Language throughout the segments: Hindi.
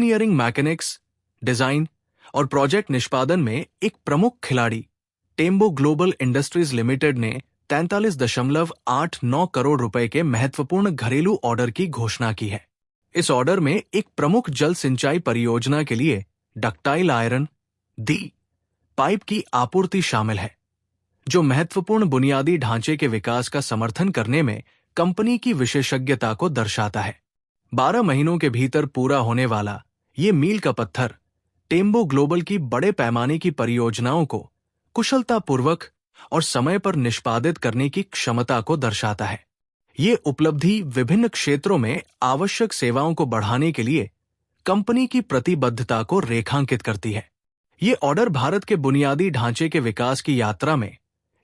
इंजीनियरिंग, मैकेनिक्स, डिजाइन और प्रोजेक्ट निष्पादन में एक प्रमुख खिलाड़ी टेम्बो ग्लोबल इंडस्ट्रीज लिमिटेड ने 43.89 करोड़ रुपए के महत्वपूर्ण घरेलू ऑर्डर की घोषणा की है। इस ऑर्डर में एक प्रमुख जल सिंचाई परियोजना के लिए डक्टाइल आयरन दी पाइप की आपूर्ति शामिल है, जो महत्वपूर्ण बुनियादी ढांचे के विकास का समर्थन करने में कंपनी की विशेषज्ञता को दर्शाता है। 12 महीनों के भीतर पूरा होने वाला ये मील का पत्थर टेम्बो ग्लोबल की बड़े पैमाने की परियोजनाओं को कुशलतापूर्वक और समय पर निष्पादित करने की क्षमता को दर्शाता है। ये उपलब्धि विभिन्न क्षेत्रों में आवश्यक सेवाओं को बढ़ाने के लिए कंपनी की प्रतिबद्धता को रेखांकित करती है। ये ऑर्डर भारत के बुनियादी ढांचे के विकास की यात्रा में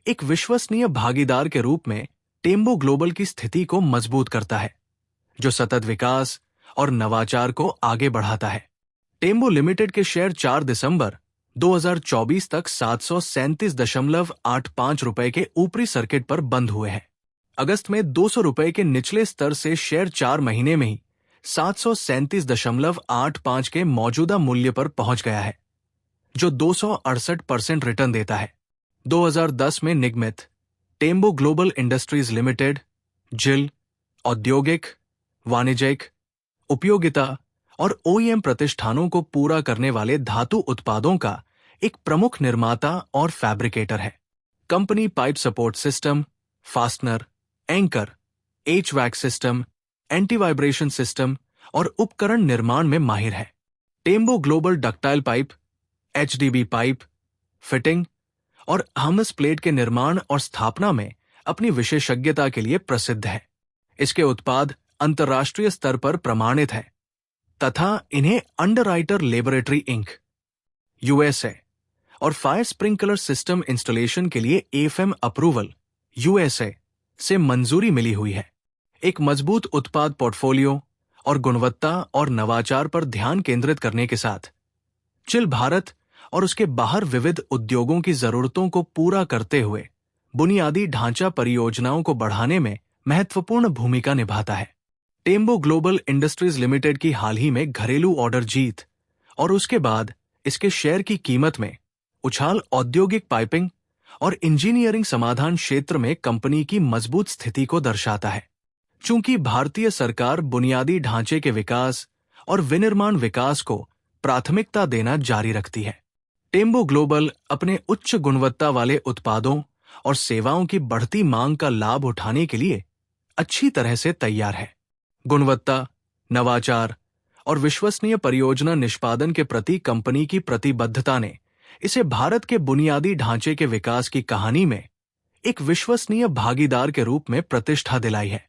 एक विश्वसनीय भागीदार के रूप में टेम्बो ग्लोबल की स्थिति को मजबूत करता है, जो सतत विकास और नवाचार को आगे बढ़ाता है। टेम्बो लिमिटेड के शेयर 4 दिसंबर 2024 तक 737.85 रुपए के ऊपरी सर्किट पर बंद हुए हैं। अगस्त में 200 रुपए के निचले स्तर से शेयर 4 महीने में ही 737.85 के मौजूदा मूल्य पर पहुंच गया है, जो 268% रिटर्न देता है। 2010 में निगमित टेम्बो ग्लोबल इंडस्ट्रीज लिमिटेड जिल औद्योगिक, वाणिज्यिक, उपयोगिता और ओईएम प्रतिष्ठानों को पूरा करने वाले धातु उत्पादों का एक प्रमुख निर्माता और फैब्रिकेटर है। Company pipe support system, fastener, anchor, HVAC system, anti vibration system और उपकरण निर्माण में माहिर है। Tembo global ductile pipe, HDB pipe, fitting और हमस प्लेट के निर्माण और स्थापना में अपनी विशेषज्ञता के लिए प्रसिद्ध है। इसके उत्पाद अंतर्राष्ट्रीय स्तर पर प्रमाणित हैं तथा इन्हें अंडरराइटर लेबोरेटरी इंक, यूएसए और फायर स्प्रिंकलर सिस्टम इंस्टॉलेशन के लिए एफएम अप्रूवल, यूएसए से मंजूरी मिली हुई है। एक मजबूत उत्पाद पोर्टफोलियो और गुणवत्ता और नवाचार पर ध्यान केंद्रित करने के साथ चिल भारत और उसके बाहर विविध उद्योगों की जरूरतों को पूरा करते हुए बुनियादी ढांचा परियोजनाओं को बढ़ाने में महत्वपूर्ण भूमिका निभाता है। टेम्बो ग्लोबल इंडस्ट्रीज लिमिटेड की हाल ही में घरेलू ऑर्डर जीत और उसके बाद इसके शेयर की कीमत में उछाल औद्योगिक पाइपिंग और इंजीनियरिंग समाधान क्षेत्र में कंपनी की मजबूत स्थिति को दर्शाता है। चूंकि भारतीय सरकार बुनियादी ढांचे के विकास और विनिर्माण विकास को प्राथमिकता देना जारी रखती है, टेम्बो ग्लोबल अपने उच्च गुणवत्ता वाले उत्पादों और सेवाओं की बढ़ती मांग का लाभ उठाने के लिए अच्छी तरह से तैयार है। गुणवत्ता, नवाचार और विश्वसनीय परियोजना निष्पादन के प्रति कंपनी की प्रतिबद्धता ने इसे भारत के बुनियादी ढांचे के विकास की कहानी में एक विश्वसनीय भागीदार के रूप में प्रतिष्ठा दिलाई है।